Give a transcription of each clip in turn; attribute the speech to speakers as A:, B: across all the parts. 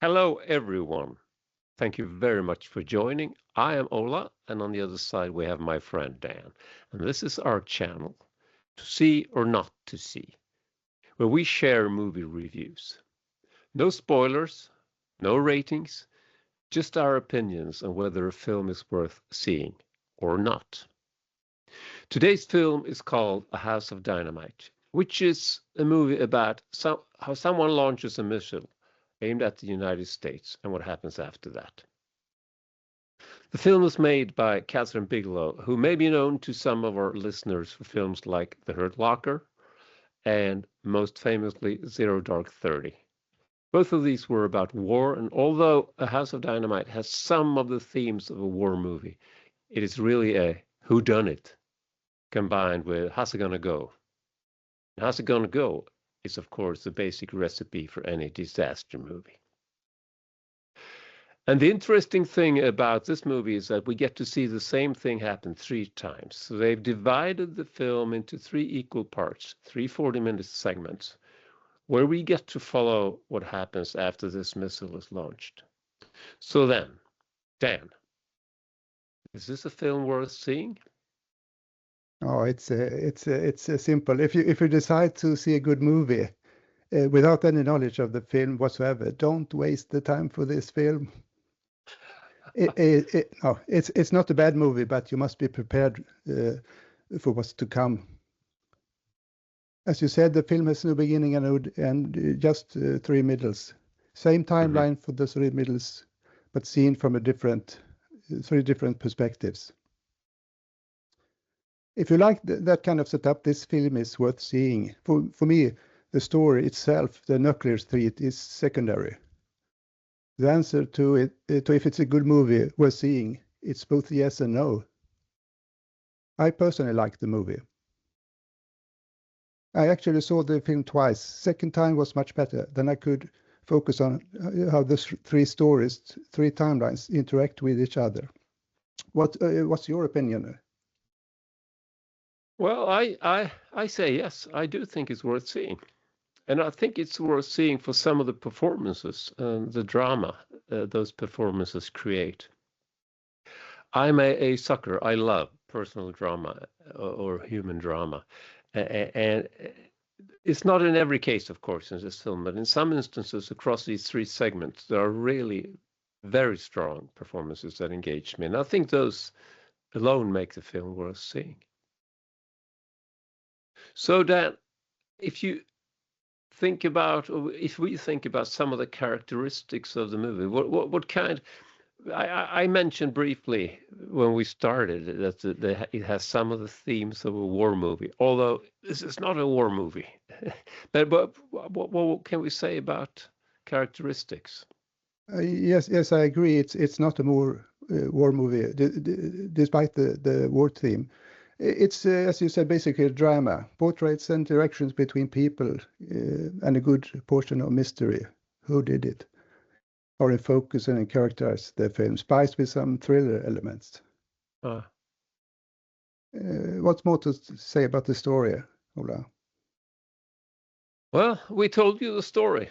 A: Hello, everyone. Thank you very much for joining. I am Ola, and on the other side, we have my friend Dan. And this is our channel, To See or Not to See, where we share movie reviews. No spoilers, no ratings, just our opinions on whether a film is worth seeing or not. Today's film is called A House of Dynamite, which is a movie about how someone launches a missile aimed at the United States and what happens after that. The film was made by Catherine Bigelow, who may be known to some of our listeners for films like The Hurt Locker and most famously Zero Dark 30. Both of these were about war, and although A House of Dynamite has some of the themes of a war movie, it is really a whodunit combined with How's It Gonna Go? And How's It Gonna Go is, of course, the basic recipe for any disaster movie. And the interesting thing about this movie is that we get to see the same thing happen 3 times. So they've divided the film into 3 equal parts, 3 40-minute segments, where we get to follow what happens after this missile is launched. So then, Dan, is this a film worth seeing?
B: Oh, it's simple. If you decide to see a good movie without any knowledge of the film whatsoever, don't waste the time for this film. No, it's not a bad movie, but you must be prepared for what's to come. As you said, the film has no beginning and just 3 middles. Same timeline for the 3 middles, but seen from a 3 different perspectives. If you like that kind of setup, this film is worth seeing. For me, the story itself, the nuclear threat, is secondary. The answer to if it's a good movie worth seeing, it's both yes and no. I personally like the movie. I actually saw the film twice. Second time was much better. Then I could focus on how the 3 stories, 3 timelines interact with each other. What's your opinion?
A: Well, I say yes. I do think it's worth seeing. And I think it's worth seeing for some of the performances, the drama those performances create. I'm a sucker. I love personal drama or human drama. And it's not in every case, of course, in this film, but in some instances across these 3 segments, there are really very strong performances that engage me. And I think those alone make the film worth seeing. So, Dan, if we think about some of the characteristics of the movie, what kind? I mentioned briefly when we started that it has some of the themes of a war movie, although this is not a war movie. but what can we say about characteristics?
B: Yes, I agree. It's not a more war movie, despite the war theme. It's, as you said, basically a drama, portraits and interactions between people, and a good portion of mystery. Who did it? Or in focus and characterize the film, spiced with some thriller elements. What's more to say about the story, Ola?
A: Well, we told you the story.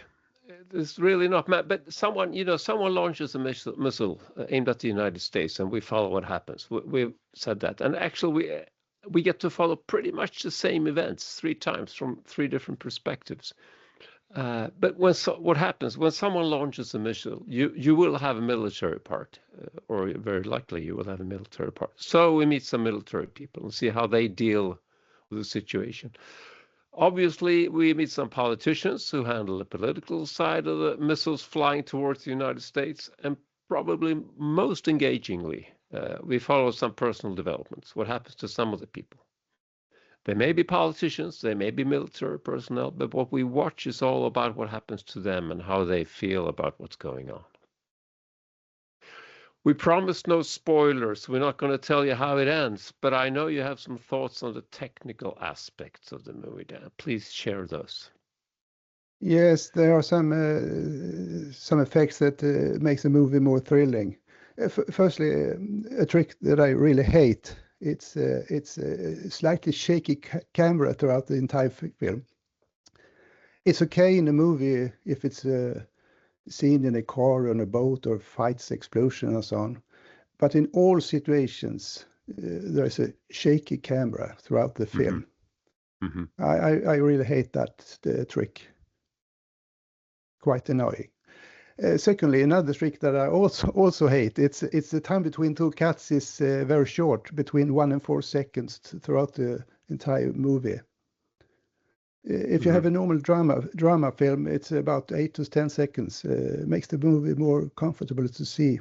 A: It's really not mad, but someone launches a missile aimed at the United States, and we follow what happens. We've said that, and actually, we get to follow pretty much the same events 3 times from 3 different perspectives. But what happens when someone launches a missile? You will have a military part, or very likely you will have a military part. So we meet some military people and see how they deal with the situation. Obviously, we meet some politicians who handle the political side of the missiles flying towards the United States, and probably most engagingly, we follow some personal developments. What happens to some of the people? They may be politicians, they may be military personnel, but what we watch is all about what happens to them and how they feel about what's going on. We promise no spoilers. We're not going to tell you how it ends, but I know you have some thoughts on the technical aspects of the movie, Dan. Please share those.
B: Yes, there are some effects that makes the movie more thrilling. Firstly, a trick that I really hate. It's a slightly shaky camera throughout the entire film. It's okay in a movie if it's scene in a car, on a boat, or fights, explosion, and so on. But in all situations, there's a shaky camera throughout the
A: Mm-hmm.
B: film.
A: Mm-hmm.
B: I really hate that trick. Quite annoying. Secondly, another trick that I also hate, it's the time between two cuts is very short, between 1 and 4 seconds throughout the entire movie. If you
A: Mm-hmm.
B: have a normal drama film, it's about 8 to 10 seconds. Makes the movie more comfortable to see.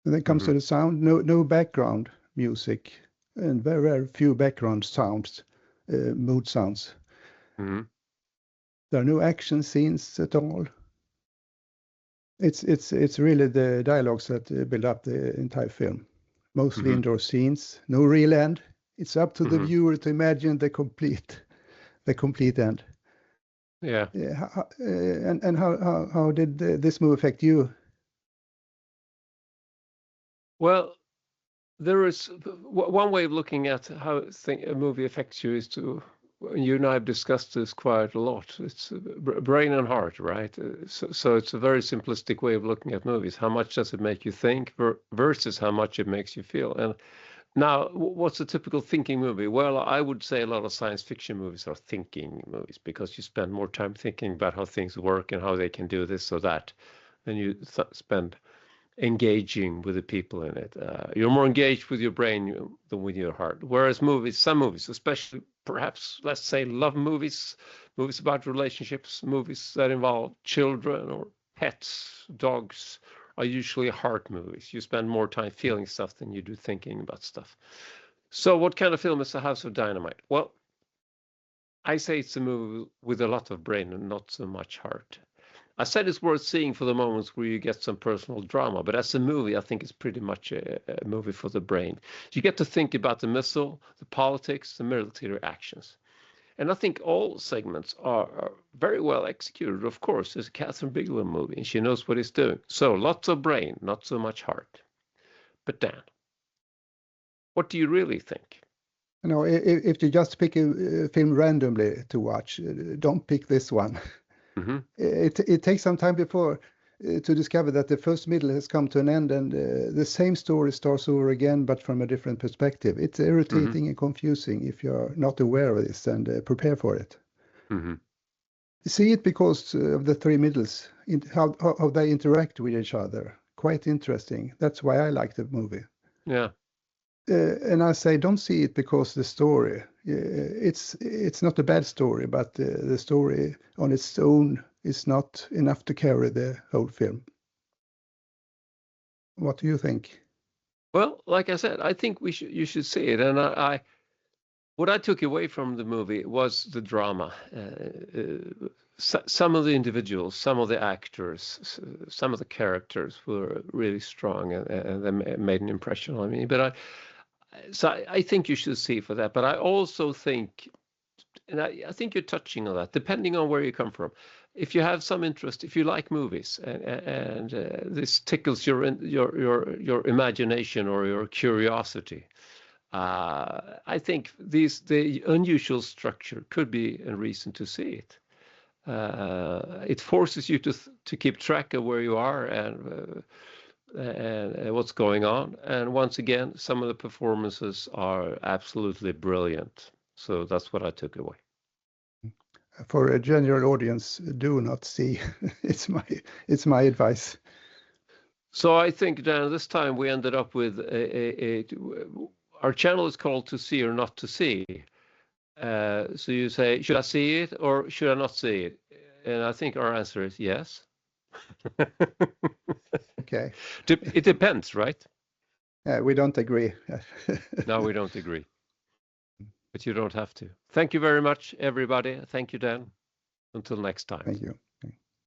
B: And then comes
A: Mm-hmm.
B: to the sound, no background music, and very few background sounds, mood sounds.
A: Mm-hmm.
B: There are no action scenes at all. It's really the dialogues that build up the entire film. Mostly
A: Mm-hmm.
B: indoor scenes, no real end. It's up to the
A: Mm-hmm.
B: viewer to imagine the complete end.
A: Yeah.
B: And how did this movie affect you?
A: Well, there is one way of looking at how a movie affects you is to, you and I have discussed this quite a lot. It's brain and heart, right? So it's a very simplistic way of looking at movies. How much does it make you think versus how much it makes you feel? And now, what's a typical thinking movie? Well, I would say a lot of science fiction movies are thinking movies because you spend more time thinking about how things work and how they can do this or that than you spend engaging with the people in it. You're more engaged with your brain than with your heart. Whereas some movies, especially perhaps, let's say, love movies, movies about relationships, movies that involve children or pets, dogs, are usually heart movies. You spend more time feeling stuff than you do thinking about stuff. So, what kind of film is The House of Dynamite? Well, I say it's a movie with a lot of brain and not so much heart. I said it's worth seeing for the moments where you get some personal drama, but as a movie, I think it's pretty much a movie for the brain. You get to think about the missile, the politics, the military actions. And I think all segments are very well executed. Of course, it's a Catherine Bigelow movie, and she knows what it's doing. So lots of brain, not so much heart. But Dan, what do you really think?
B: You know, if you just pick a film randomly to watch, don't pick this one.
A: Hmm.
B: It takes some time before to discover that the first middle has come to an end and the same story starts over again, but from a different perspective. It's
A: Hmm.
B: irritating and confusing if you're not aware of this and prepare for it.
A: Hmm.
B: See it because of the three middles, how they interact with each other. Quite interesting. That's why I like the movie.
A: Yeah.
B: And I say, don't see it because the story. It's not a bad story, but the story on its own is not enough to carry the whole film. What do you think?
A: Well, like I said, I think you should see it, and what I took away from the movie was the drama. Some of the individuals, some of the actors, some of the characters were really strong, and they made an impression on me. I think you should see for that. But I also think, and I think you're touching on that, depending on where you come from. If you have some interest, if you like movies, and this tickles your imagination or your curiosity, I think the unusual structure could be a reason to see it. It forces you to keep track of where you are and what's going on. And once again, some of the performances are absolutely brilliant. So that's what I took away.
B: For a general audience, do not see. It's my advice.
A: So I think, Dan, this time we ended up with our channel is called To See or Not to See. So you say, should I see it or should I not see it? And I think our answer is yes.
B: Okay.
A: It depends, right?
B: We don't agree.
A: No, we don't agree, but you don't have to. Thank you very much, everybody. Thank you, Dan. Until next time.
B: Thank you.